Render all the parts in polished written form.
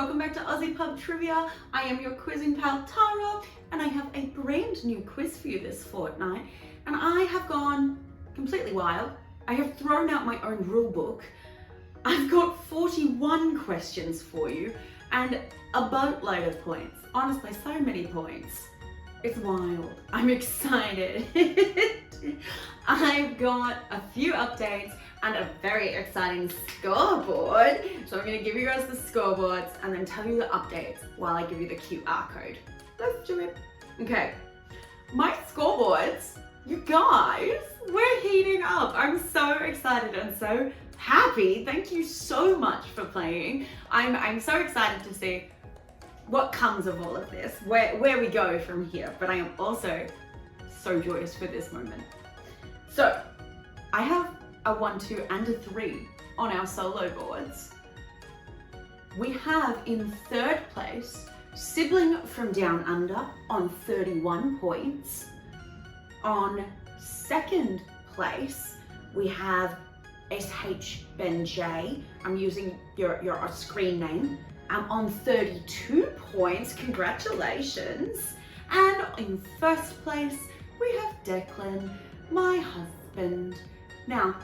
welcome back to Aussie Pub Trivia. I am your quizzing pal Tara, and I have a brand new quiz for you this fortnight. And I have gone completely wild. I have thrown out my own rule book. I've got 41 questions for you and a boatload of points. Honestly, so many points. It's wild. I'm excited. I've got a few updates and a very exciting scoreboard. So I'm gonna give you guys the scoreboards and then tell you the updates while I give you the QR code. Let's do it. Okay, my scoreboards, you guys, we're heating up. I'm so excited and so happy. Thank you so much for playing. I'm so excited to see what comes of all of this, where we go from here, but I am also so joyous for this moment. So, I have a 1, 2, and a 3 on our solo boards. We have in third place, Sibling from Down Under on 31 points. On second place, we have SH Ben J. I'm using your screen name. On 32 points, congratulations. And in first place, we have Declan, my husband. Now,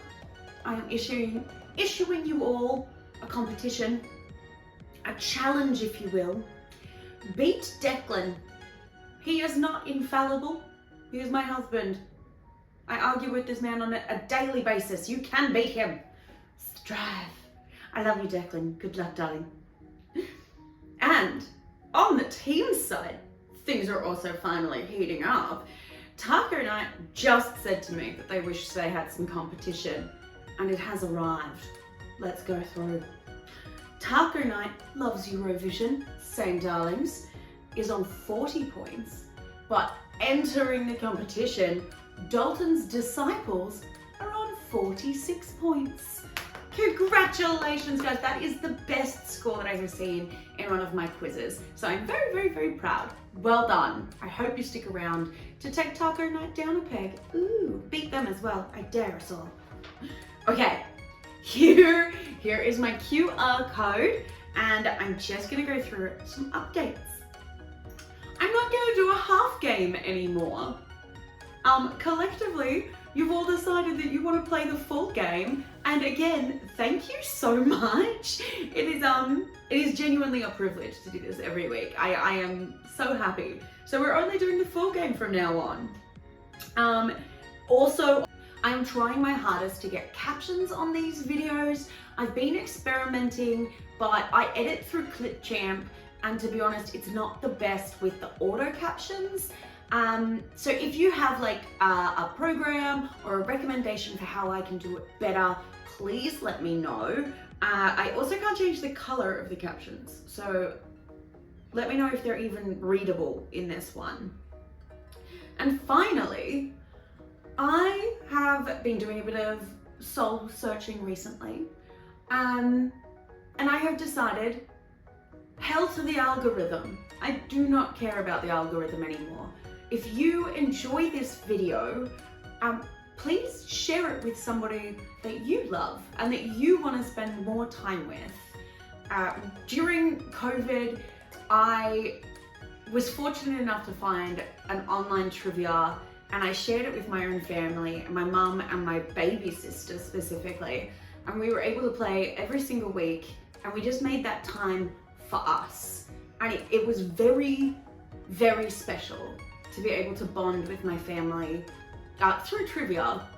I am issuing you all a competition, a challenge if you will. Beat Declan. He is not infallible. He is my husband. I argue with this man on a daily basis. You can beat him. Strive. I love you, Declan. Good luck, darling. And on the team side, things are also finally heating up. Taco Night just said to me that they wish they had some competition, and it has arrived. Let's go through. Taco Night loves Eurovision, same darlings, is on 40 points, but entering the competition, Dalton's Disciples are on 46 points. Congratulations, guys. That is the best score that I have seen in one of my quizzes. So I'm very, very, very proud. Well done. I hope you stick around to take Taco Night down a peg. Ooh, beat them as well. I dare us all. Okay, here is my QR code, and I'm just gonna go through some updates. I'm not gonna do a half game anymore. Collectively, you've all decided that you want to play the full game, and again, thank you so much. It is genuinely a privilege to do this every week. I am so happy. So we're only doing the full game from now on. Also, I'm trying my hardest to get captions on these videos. I've been experimenting, but I edit through Clipchamp, and to be honest, it's not the best with the auto captions. So if you have like a program or a recommendation for how I can do it better, please let me know. I also can't change the color of the captions, so let me know if they're even readable in this one. And finally, I have been doing a bit of soul searching recently, and I have decided, hell to the algorithm. I do not care about the algorithm anymore. If you enjoy this video, please share it with somebody that you love and that you want to spend more time with. During COVID, I was fortunate enough to find an online trivia, and I shared it with my own family, my mum and my baby sister specifically, and we were able to play every single week, and we just made that time for us. And it was very, very special to be able to bond with my family through trivia.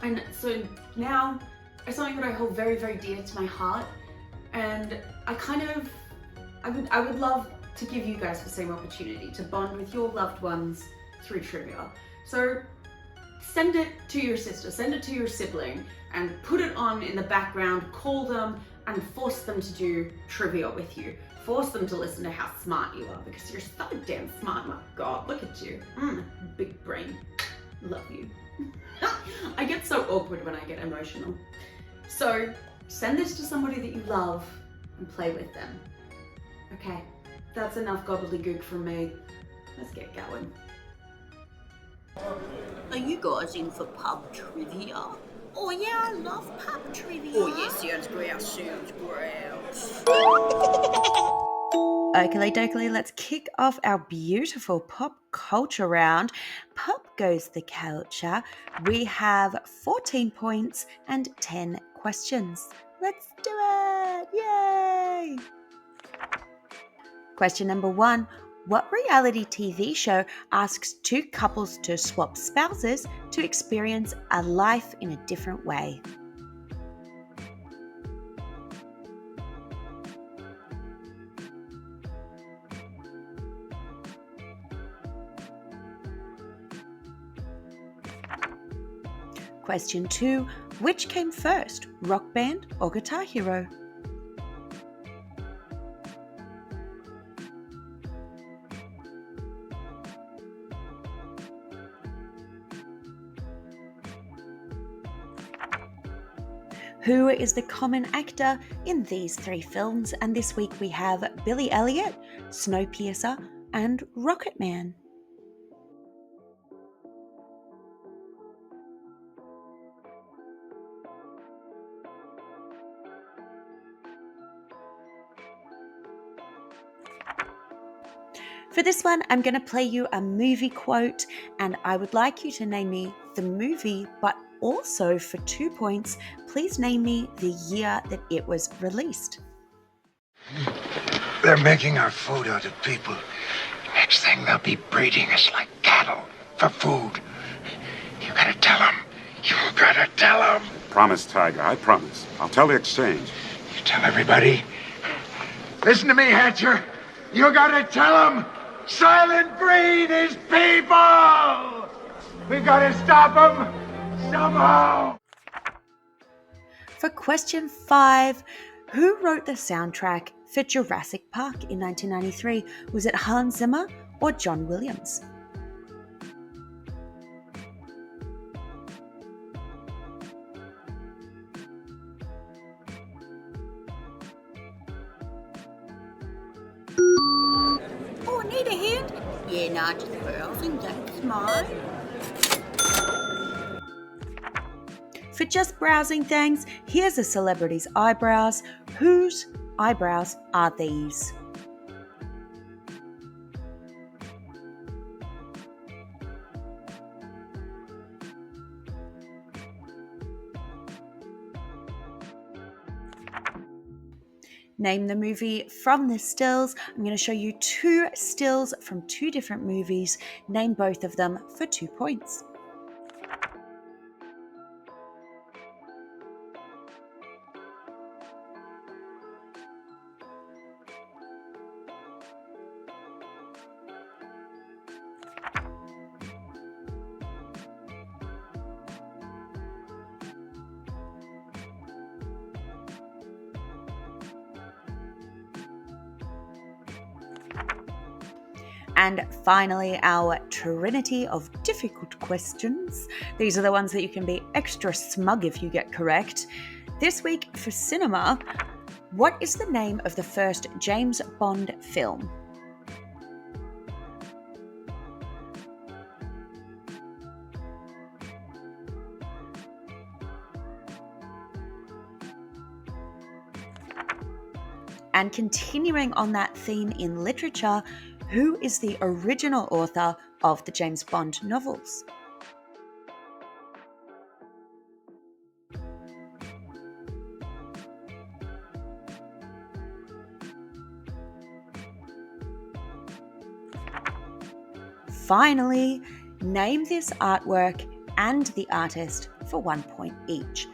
And so now it's something that I hold very, very dear to my heart, and I would love to give you guys the same opportunity to bond with your loved ones through trivia. So send it to your sister, send it to your sibling, and put it on in the background, call them and force them to do trivia with you. Force them to listen to how smart you are, because you're so damn smart. My God, look at you. Big brain. Love you. I get so awkward when I get emotional. So send this to somebody that you love and play with them. Okay, that's enough gobbledygook from me. Let's get going. Are you guys in for pub trivia? Oh yeah, I love pub trivia. Oh yeah, sounds great, sounds great. Oakley dokley, let's kick off our beautiful pop culture round. Pop goes the culture. We have 14 points and 10 questions. Let's do it! Yay! Question number 1. What reality TV show asks two couples to swap spouses to experience a life in a different way? Question 2. Which came first, Rock Band or Guitar Hero? Who is the common actor in these 3 films? And this week we have Billy Elliot, Snowpiercer, and Rocketman. For this one, I'm going to play you a movie quote, and I would like you to name me the movie, but also for 2 points, please name me the year that it was released. They're making our food out of people. Next thing, they'll be breeding us like cattle for food. You gotta tell them. You gotta tell them. Promise, Tiger. I promise. I'll tell the exchange. You tell everybody. Listen to me, Hatcher. You gotta tell them. Silent breed is people. We gotta stop them somehow. For question 5, who wrote the soundtrack for Jurassic Park in 1993? Was it Hans Zimmer or John Williams? Oh, need a hand? Yeah, not just browsing, that's mine. For just browsing things, here's a celebrity's eyebrows. Whose eyebrows are these? Name the movie from the stills. I'm going to show you 2 stills from 2 different movies. Name both of them for 2 points. And finally, our trinity of difficult questions. These are the ones that you can be extra smug if you get correct. This week for cinema, what is the name of the first James Bond film? And continuing on that theme in literature, who is the original author of the James Bond novels? Finally, name this artwork and the artist for 1 point each.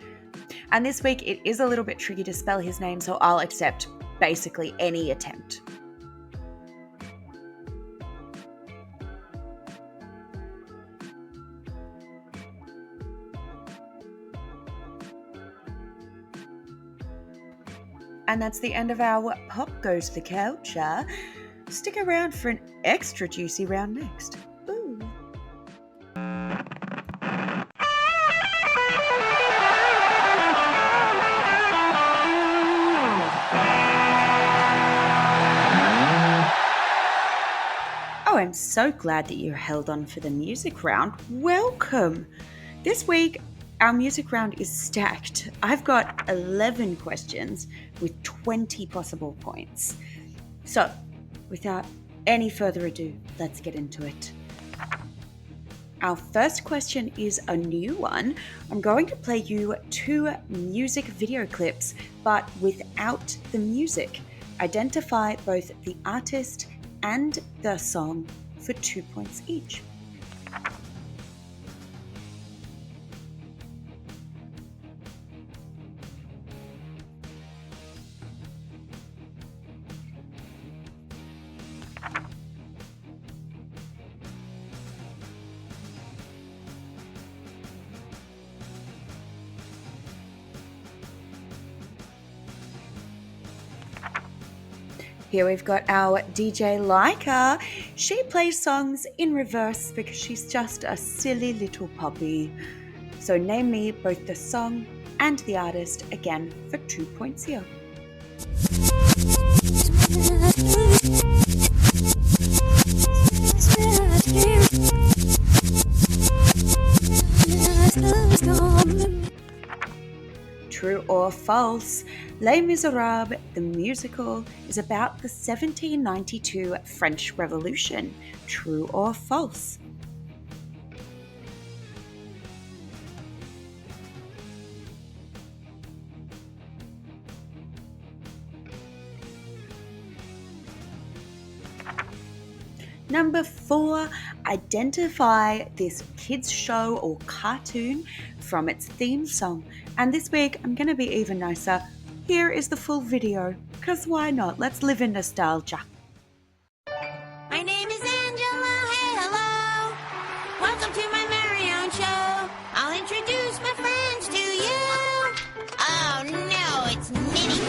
And this week it is a little bit tricky to spell his name, so I'll accept basically any attempt. And that's the end of our Pop Goes the Culture. Stick around for an extra juicy round next. Ooh. Oh, I'm so glad that you held on for the music round. Welcome! This week, our music round is stacked. I've got 11 questions with 20 possible points. So, without any further ado, let's get into it. Our first question is a new one. I'm going to play you 2 music video clips, but without the music. Identify both the artist and the song for 2 points each. Here we've got our DJ Laika. She plays songs in reverse because she's just a silly little puppy. So name me both the song and the artist again for 2 points here. True or false? Les Miserables, the musical, is about the 1792 French Revolution. True or false? Number 4, identify this kids show or cartoon from its theme song. And this week, I'm going to be even nicer. Here is the full video, because why not? Let's live in nostalgia. My name is Angela. Hey, hello. Welcome to my very own show. I'll introduce my friends to you. Oh no, it's Minnie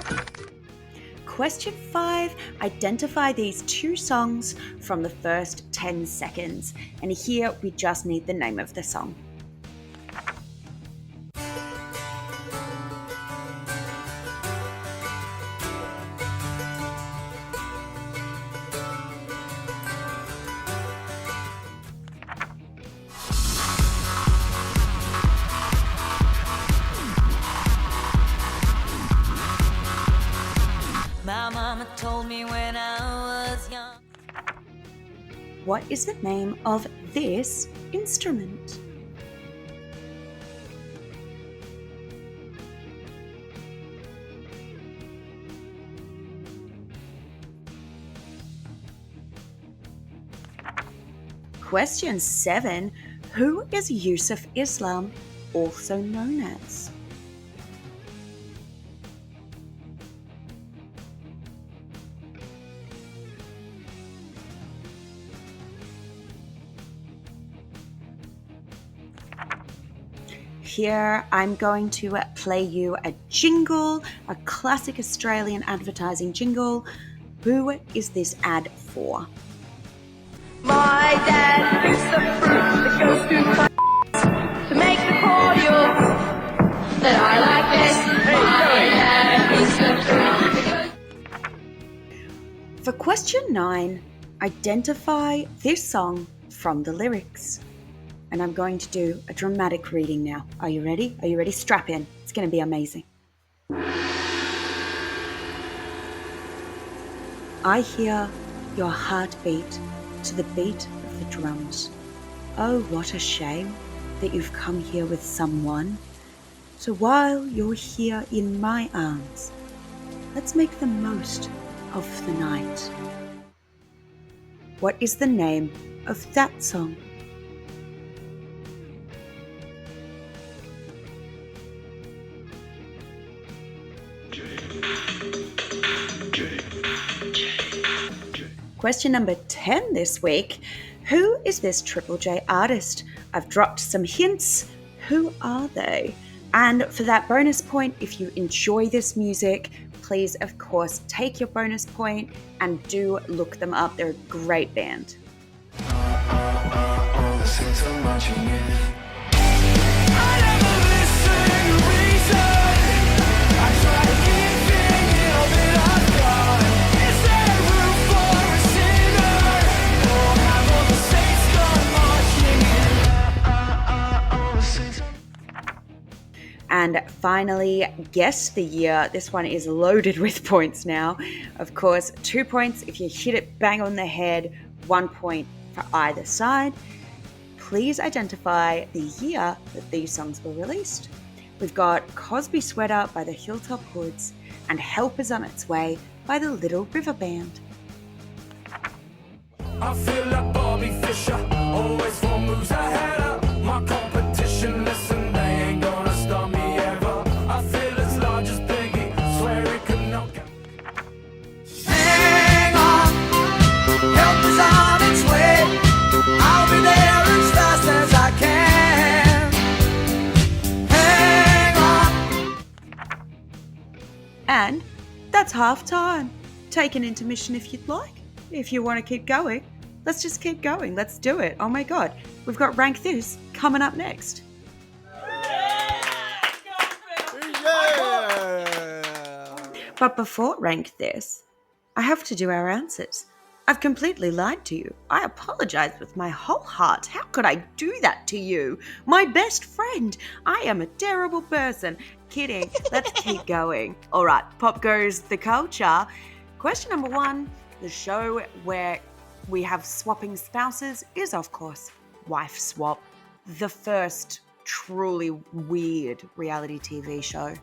Pooh. Question 5, identify these 2 songs from the first 10 seconds. And here we just need the name of the song. My mama told me when I was young. What is the name of this instrument? Question 7. Who is Yusuf Islam also known as? Here I'm going to play you a jingle, a classic Australian advertising jingle. Who is this ad for? My dad picks the fruit that goes through to make the cordial that I like best. My dad picks the fruit that goes. For question 9, identify this song from the lyrics. And I'm going to do a dramatic reading now. Are you ready? Are you ready? Strap in. It's going to be amazing. I hear your heartbeat to the beat of the drums. Oh, what a shame that you've come here with someone. So while you're here in my arms, let's make the most of the night. What is the name of that song? Question number 10 this week. Who is this Triple J artist? I've dropped some hints. Who are they? And for that bonus point, if you enjoy this music, please, of course, take your bonus point and do look them up. They're a great band. And And finally, guess the year. This one is loaded with points now. Of course, 2 points if you hit it bang on the head, 1 point for either side. Please identify the year that these songs were released. We've got Cosby Sweater by the Hilltop Hoods and Help Is On Its Way by the Little River Band. I feel like Bobby Fischer, always 4 moves ahead of my competition. Listen, they ain't gonna stop me ever. I feel as large as Biggie, swear it could not get. Hang on, help is on its way. I'll be there as fast as I can. Hang on. And that's half time. Take an intermission if you'd like. If you want to keep going, let's just keep going. Let's do it. Oh my God. We've got Rank This coming up next. But before Rank This, I have to do our answers. I've completely lied to you. I apologize with my whole heart. How could I do that to you? My best friend. I am a terrible person. Kidding. Let's keep going. All right, pop goes the culture. Question number 1. The show where we have swapping spouses is, of course, Wife Swap, the first truly weird reality TV show.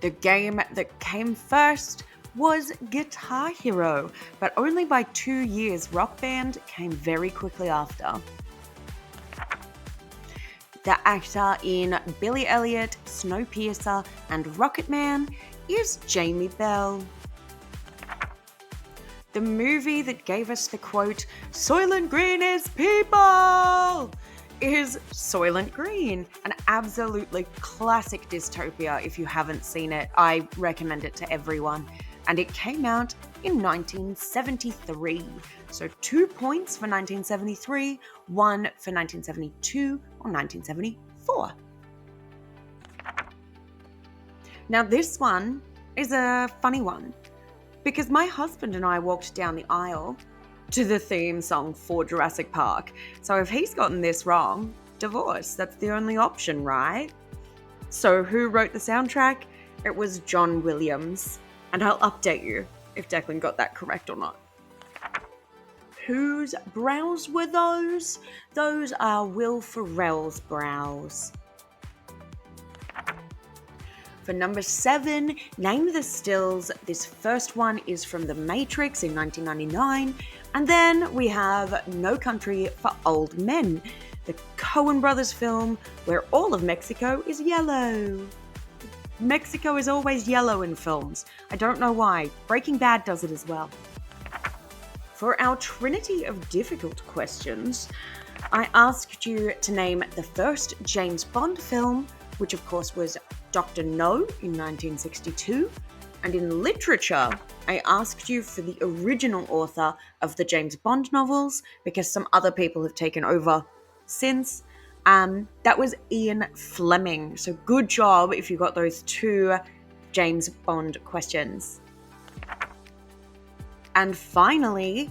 The game that came first was Guitar Hero, but only by 2 years Rock Band came very quickly after. The actor in Billy Elliot, Snowpiercer, and Rocketman is Jamie Bell. The movie that gave us the quote, "Soylent Green is people," is Soylent Green, an absolutely classic dystopia. If you haven't seen it, I recommend it to everyone. And it came out in 1973. So 2 points for 1973, 1 for 1972 or 1974. Now this one is a funny one, because my husband and I walked down the aisle to the theme song for Jurassic Park. So if he's gotten this wrong, divorce, that's the only option, right? So who wrote the soundtrack? It was John Williams. And I'll update you if Declan got that correct or not. Whose brows were those? Those are Will Ferrell's brows. For number 7, name the stills. This first one is from The Matrix in 1999. And then we have No Country for Old Men, the Coen Brothers film where all of Mexico is yellow. Mexico is always yellow in films. I don't know why. Breaking Bad does it as well. For our trinity of difficult questions, I asked you to name the first James Bond film, which of course was Dr. No in 1962. And in literature, I asked you for the original author of the James Bond novels, because some other people have taken over since. That was Ian Fleming. So good job if you got those 2 James Bond questions. And finally,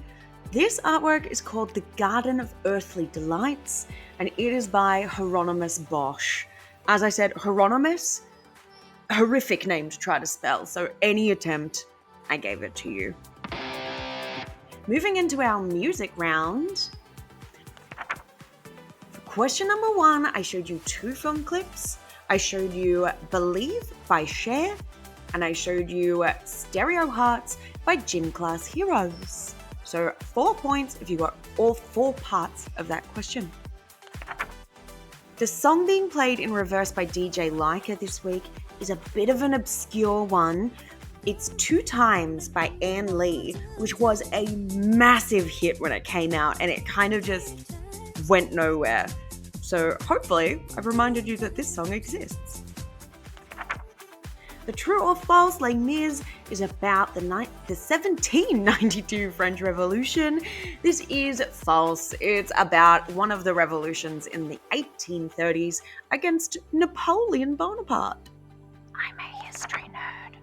this artwork is called The Garden of Earthly Delights, and it is by Hieronymus Bosch. As I said, Hieronymus, horrific name to try to spell, so any attempt, I gave it to you. Moving into our music round. For question number 1, I showed you 2 film clips. I showed you Believe by Cher, and I showed you Stereo Hearts by Gym Class Heroes. So 4 points if you got all 4 parts of that question. The song being played in reverse by DJ Leica this week is a bit of an obscure one. It's 2 Times by Ann Lee, which was a massive hit when it came out, and it kind of just went nowhere. So hopefully I've reminded you that this song exists. The True or False Les Mis is about the 1792 French Revolution. This is false. It's about one of the revolutions in the 1830s against Napoleon Bonaparte. I'm a history nerd.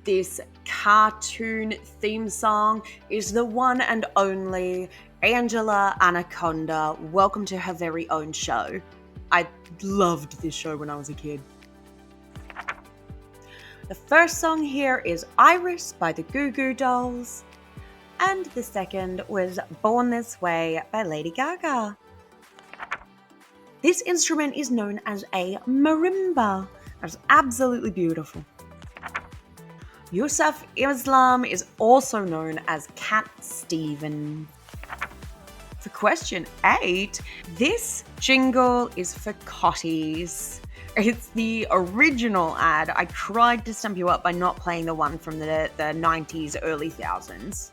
This cartoon theme song is the one and only Angela Anaconda. Welcome to her very own show. I loved this show when I was a kid. The first song here is Iris by the Goo Goo Dolls, and the second was Born This Way by Lady Gaga. This instrument is known as a marimba. That's absolutely beautiful. Yusuf Islam is also known as Cat Stevens. For question 8, this jingle is for Cotties. It's the original ad. I tried to stump you up by not playing the one from the 90s, early thousands.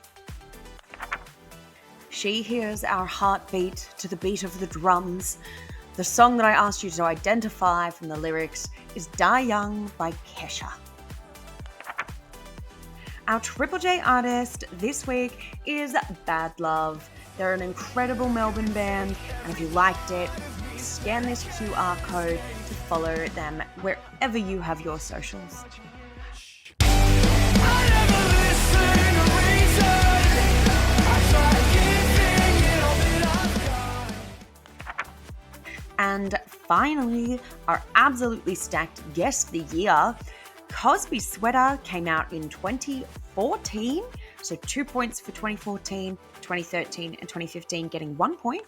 She hears our heartbeat to the beat of the drums. The song that I asked you to identify from the lyrics is Die Young by Kesha. Our Triple J artist this week is Bad Love. They're an incredible Melbourne band, and if you liked it, scan this QR code to follow them wherever you have your socials. And finally, our absolutely stacked guest of the year, Cosby Sweater, came out in 2014. So 2 points for 2014, 2013, and 2015, getting 1 point.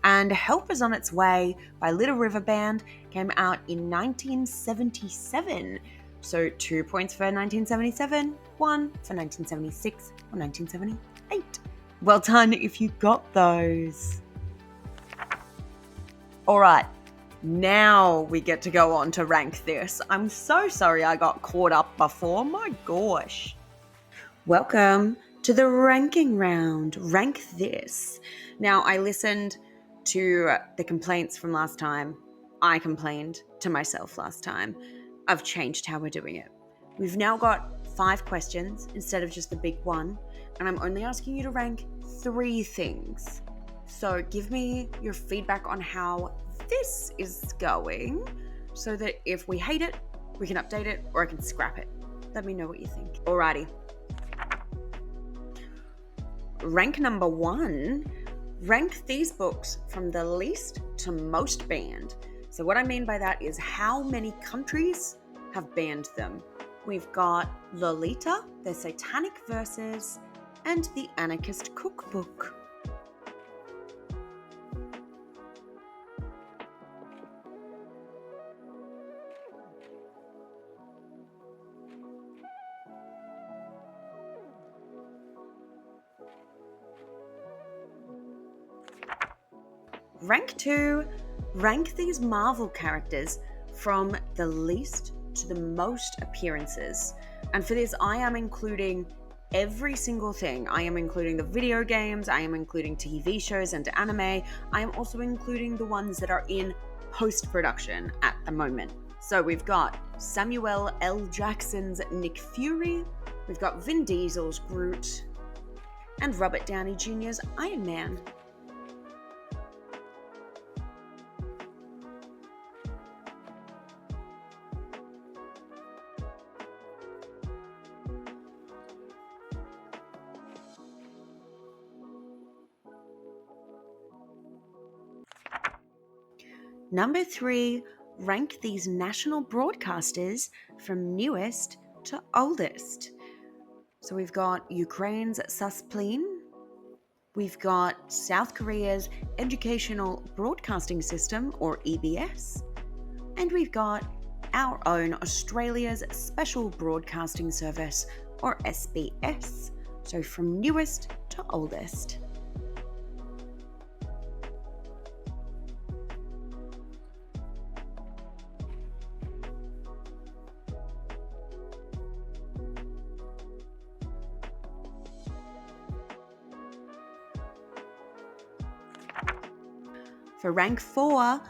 And Help Is On Its Way by Little River Band came out in 1977. So 2 points for 1977, 1 for 1976 or 1978. Well done if you got those. All right, now we get to go on to rank this. I'm so sorry I got caught up before. My gosh. Welcome to the ranking round. Rank this. Now, I listened to the complaints from last time. I complained to myself last time. I've changed how we're doing it. We've now got 5 questions instead of just the big one, and I'm only asking you to rank 3 things. So give me your feedback on how this is going so that if we hate it, we can update it or I can scrap it. Let me know what you think. Alrighty. Rank number 1, rank these books from the least to most banned. So what I mean by that is how many countries have banned them. We've got Lolita, The Satanic Verses, and The Anarchist Cookbook. Rank 2, rank these Marvel characters from the least to the most appearances. And for this, I am including every single thing. I am including the video games, I am including TV shows and anime. I am also including the ones that are in post-production at the moment. So we've got Samuel L. Jackson's Nick Fury, we've got Vin Diesel's Groot, and Robert Downey Jr.'s Iron Man. Number 3, rank these national broadcasters from newest to oldest. So we've got Ukraine's Susplin, we've got South Korea's Educational Broadcasting System, or EBS, and we've got our own Australia's Special Broadcasting Service, or SBS. So from newest to oldest. For rank 4,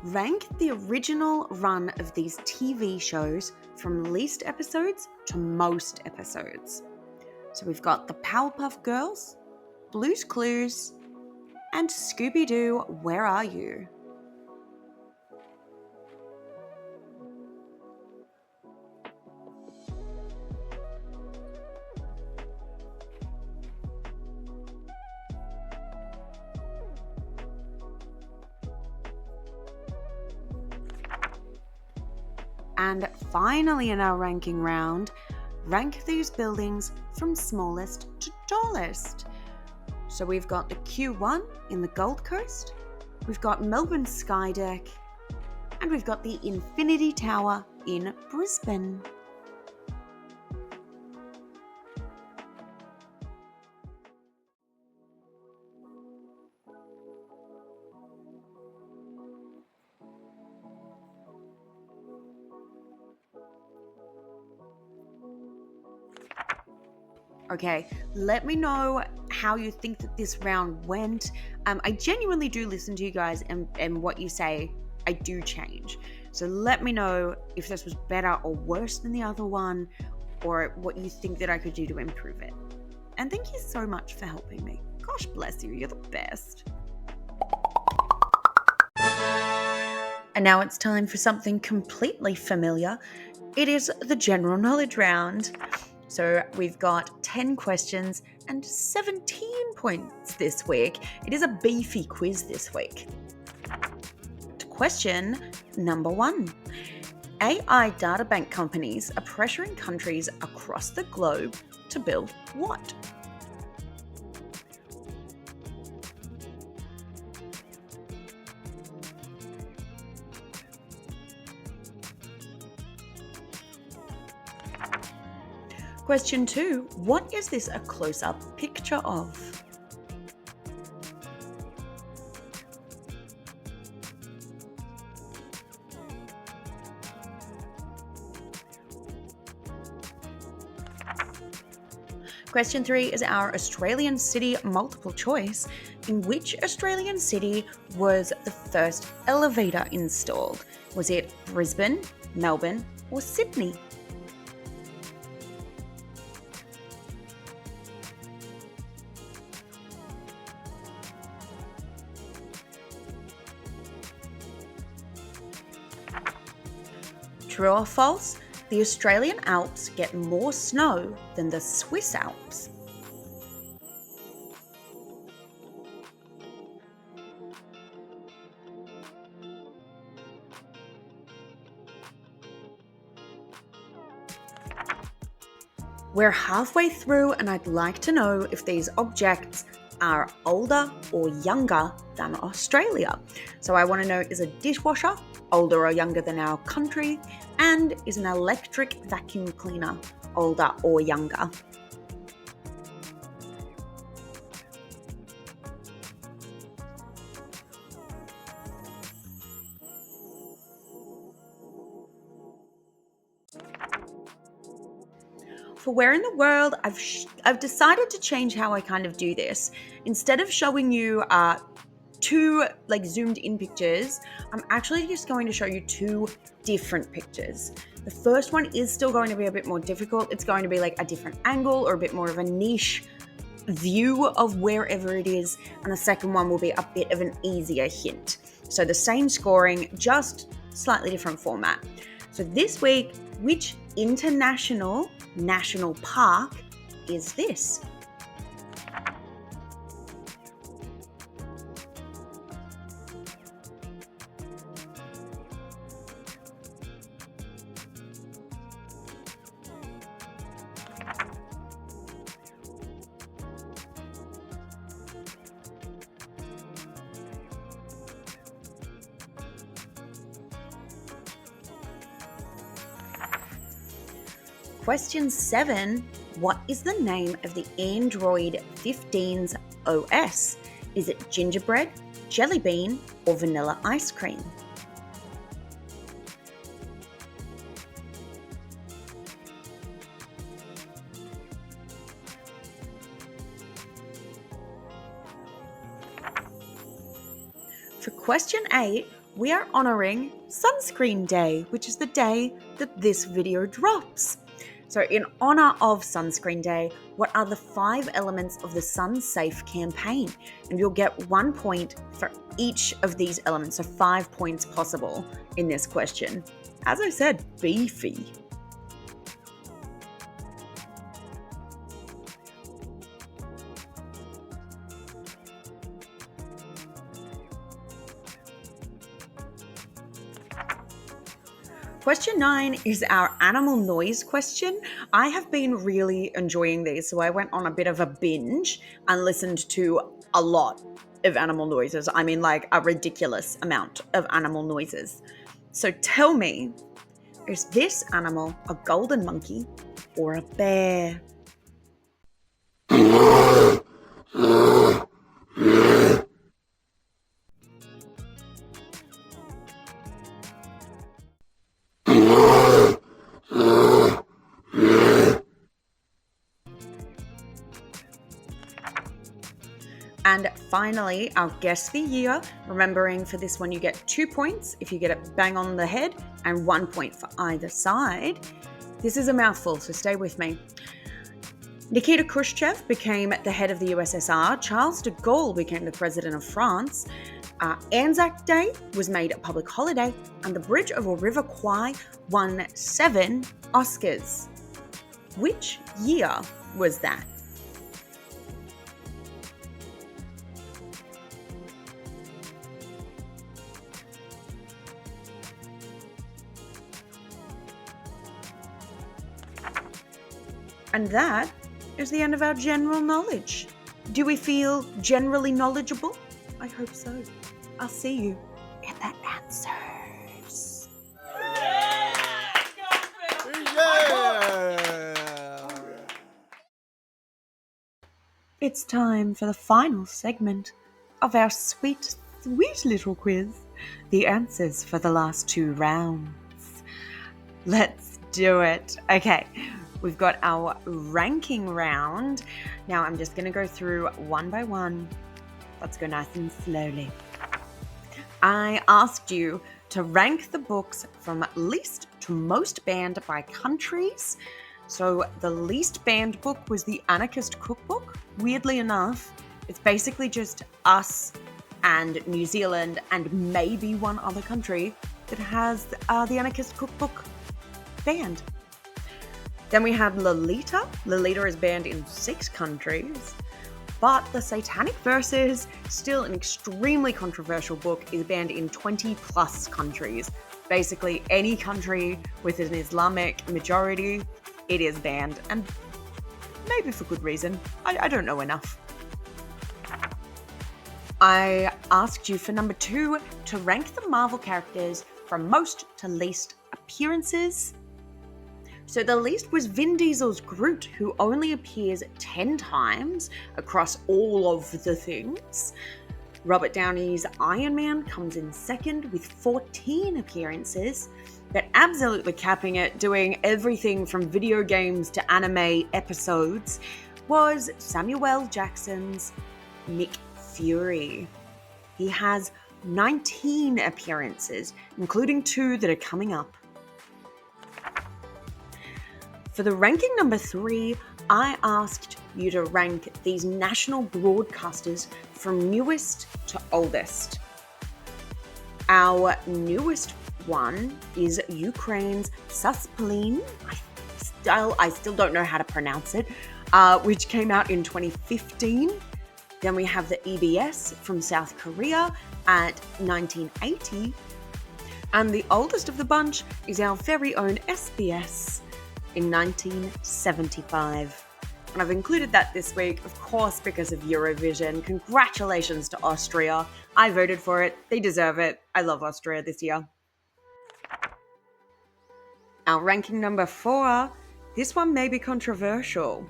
rank the original run of these TV shows from least episodes to most episodes. So we've got the Powerpuff Girls, Blue's Clues, and Scooby-Doo, Where Are You? And finally in our ranking round, rank these buildings from smallest to tallest. So we've got the Q1 in the Gold Coast, we've got Melbourne Skydeck, and we've got the Infinity Tower in Brisbane. Okay, let me know how you think that this round went. I genuinely do listen to you guys, and what you say, I do change. So let me know if this was better or worse than the other one, or what you think that I could do to improve it. And thank you so much for helping me. Gosh bless you, you're the best. And now it's time for something completely familiar. It is the general knowledge round. So we've got 10 questions and 17 points this week. It is a beefy quiz this week. Question number 1. AI databank companies are pressuring countries across the globe to build what? Question 2. What is this a close-up picture of? Question 3 is our Australian city multiple choice. In which Australian city was the first elevator installed? Was it Brisbane, Melbourne, or Sydney? True or false? The Australian Alps get more snow than the Swiss Alps. We're halfway through, and I'd like to know if these objects are older or younger than Australia. So I want to know, is a dishwasher older or younger than our country? And is an electric vacuum cleaner older or younger? For where in the world, I've decided to change how I kind of do this. Instead of showing you two zoomed in pictures, I'm actually just going to show you two different pictures. The first one is still going to be a bit more difficult. It's going to be like a different angle or a bit more of a niche view of wherever it is. And the second one will be a bit of an easier hint. So the same scoring, just slightly different format. So this week, which international national park is this? Question 7. What is the name of the Android 15's OS? Is it gingerbread, jelly bean, or vanilla ice cream? For question 8, we are honoring Sunscreen Day, which is the day that this video drops. So in honor of Sunscreen Day, what are the 5 elements of the Sun Safe campaign? And you'll get 1 point for each of these elements, so 5 points possible in this question. As I said, beefy. question 9 is our animal noise question. I have been really enjoying these, so I went on a bit of a binge and listened to a lot of animal noises. I mean, like a ridiculous amount of animal noises. So tell me, is this animal a golden monkey or a bear? And finally, our guess of the year. Remembering for this one, you get 2 points if you get it bang on the head and 1 point for either side. This is a mouthful, so stay with me. Nikita Khrushchev became the head of the USSR. Charles de Gaulle became the president of France. Anzac Day was made a public holiday, and the Bridge over River Kwai won 7 Oscars. Which year was that? And that is the end of our general knowledge. Do we feel generally knowledgeable? I hope so. I'll see you in the answers. It's time for the final segment of our sweet, sweet little quiz. The answers for the last 2 rounds. Let's do it. Okay. We've got our ranking round. Now I'm just going to go through one by one. Let's go nice and slowly. I asked you to rank the books from least to most banned by countries. So the least banned book was The Anarchist Cookbook. Weirdly enough, it's basically just us and New Zealand and maybe one other country that has The Anarchist Cookbook banned. Then we have Lolita. Lolita is banned in 6 countries. But The Satanic Verses, still an extremely controversial book, is banned in 20 plus countries. Basically, any country with an Islamic majority, it is banned. And maybe for good reason. I don't know enough. I asked you for number 2 to rank the Marvel characters from most to least appearances. So the least was Vin Diesel's Groot, who only appears 10 times across all of the things. Robert Downey's Iron Man comes in second with 14 appearances, but absolutely capping it, doing everything from video games to anime episodes, was Samuel L. Jackson's Nick Fury. He has 19 appearances, including 2 that are coming up. For the ranking number 3, I asked you to rank these national broadcasters from newest to oldest. Our newest one is Ukraine's Suspolin. I still don't know how to pronounce it, which came out in 2015. Then we have the EBS from South Korea at 1980. And the oldest of the bunch is our very own SBS in 1975. And I've included that this week, of course, because of Eurovision. Congratulations to Austria. I voted for it. They deserve it. I love Austria this year. Our ranking number 4, this one may be controversial.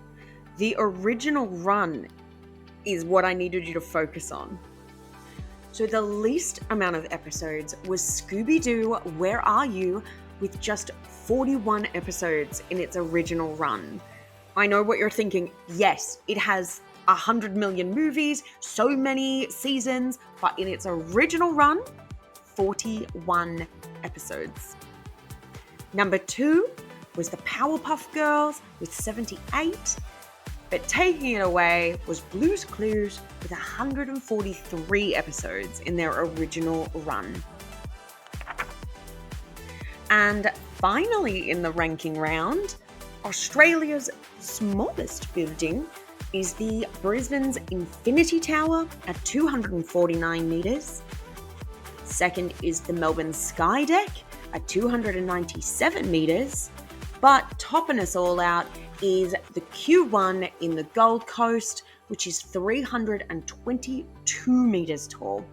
The original run is what I needed you to focus on. So the least amount of episodes was Scooby-Doo, Where Are You?, with just 41 episodes in its original run. I know what you're thinking. Yes, it has 100 million movies, so many seasons, but in its original run, 41 episodes. Number 2 was the Powerpuff Girls with 78, but taking it away was Blue's Clues with 143 episodes in their original run. And finally in the ranking round, Australia's smallest building is the Brisbane's Infinity Tower at 249 metres. Second is the Melbourne Sky Deck at 297 meters. But topping us all out is the Q1 in the Gold Coast, which is 322 meters tall.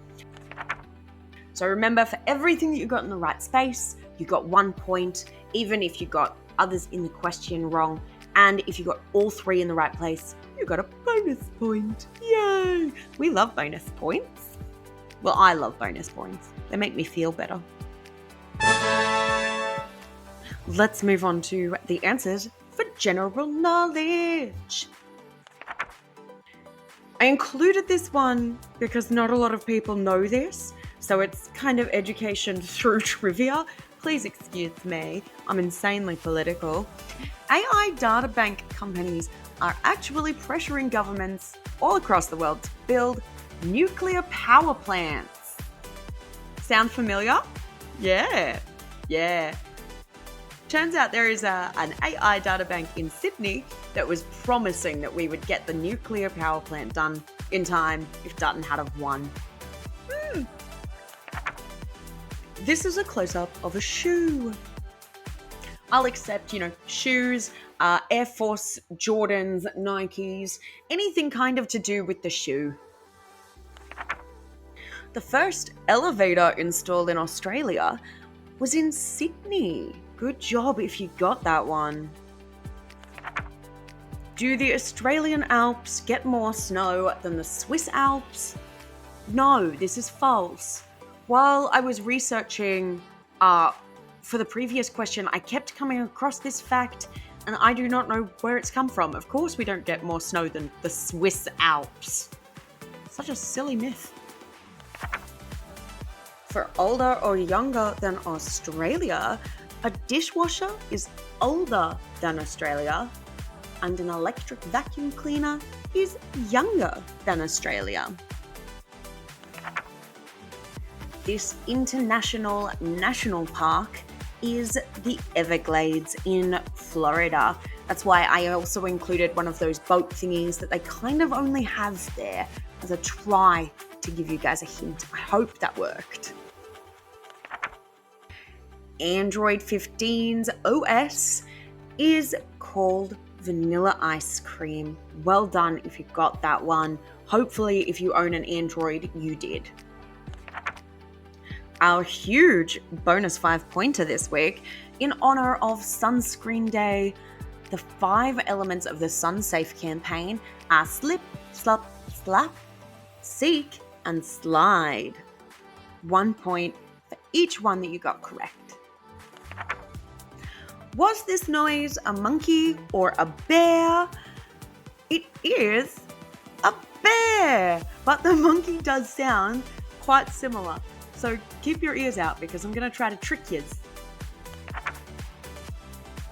So remember, for everything that you got in the right space, you got 1 point, even if you got others in the question wrong. And if you got all 3 in the right place, you got a bonus point. Yay! We love bonus points. Well, I love bonus points. They make me feel better. Let's move on to the answers for general knowledge. I included this one because not a lot of people know this, so it's kind of education through trivia. Please excuse me, I'm insanely political. AI databank companies are actually pressuring governments all across the world to build nuclear power plants. Sound familiar? Yeah. Turns out there is an AI databank in Sydney that was promising that we would get the nuclear power plant done in time if Dutton had have won. This is a close-up of a shoe. I'll accept, shoes, Air Force, Jordans, Nikes, anything kind of to do with the shoe. The first elevator installed in Australia was in Sydney. Good job if you got that one. Do the Australian Alps get more snow than the Swiss Alps? No, this is false. While I was researching for the previous question, I kept coming across this fact, and I do not know where it's come from. Of course we don't get more snow than the Swiss Alps. Such a silly myth. For older or younger than Australia, a dishwasher is older than Australia, and an electric vacuum cleaner is younger than Australia. This international national park is the Everglades in Florida. That's why I also included one of those boat thingies that they kind of only have there as a try to give you guys a hint. I hope that worked. Android 15's OS is called Vanilla Ice Cream. Well done if you got that one. Hopefully, if you own an Android, you did. Our huge bonus 5-pointer this week, in honor of Sunscreen Day, the 5 elements of the SunSafe campaign are slip, slop, slap, seek, and slide. 1 point for each one that you got correct. Was this noise a monkey or a bear? It is a bear, but the monkey does sound quite similar. So keep your ears out because I'm going to try to trick you.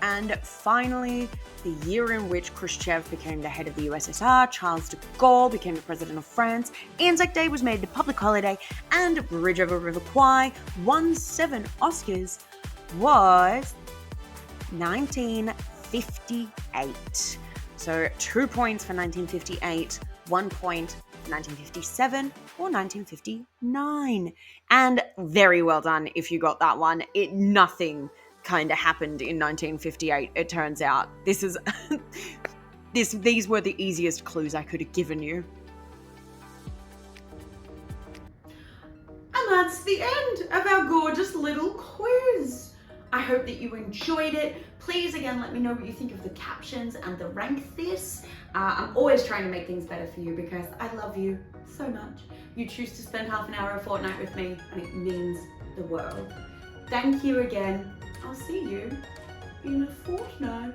And finally, the year in which Khrushchev became the head of the USSR, Charles de Gaulle became the president of France, Anzac Day was made a public holiday, and Bridge over River Kwai won 7 Oscars was 1958. So 2 points for 1958, 1 point for 1957 or 1959. And very well done if you got that one. Nothing kind of happened in 1958, it turns out. These were the easiest clues I could have given you. And that's the end of our gorgeous little quiz. I hope that you enjoyed it. Please, again, let me know what you think of the captions and the rank this. I'm always trying to make things better for you because I love you so much. You choose to spend half an hour a fortnight with me and it means the world. Thank you again. I'll see you in a fortnight.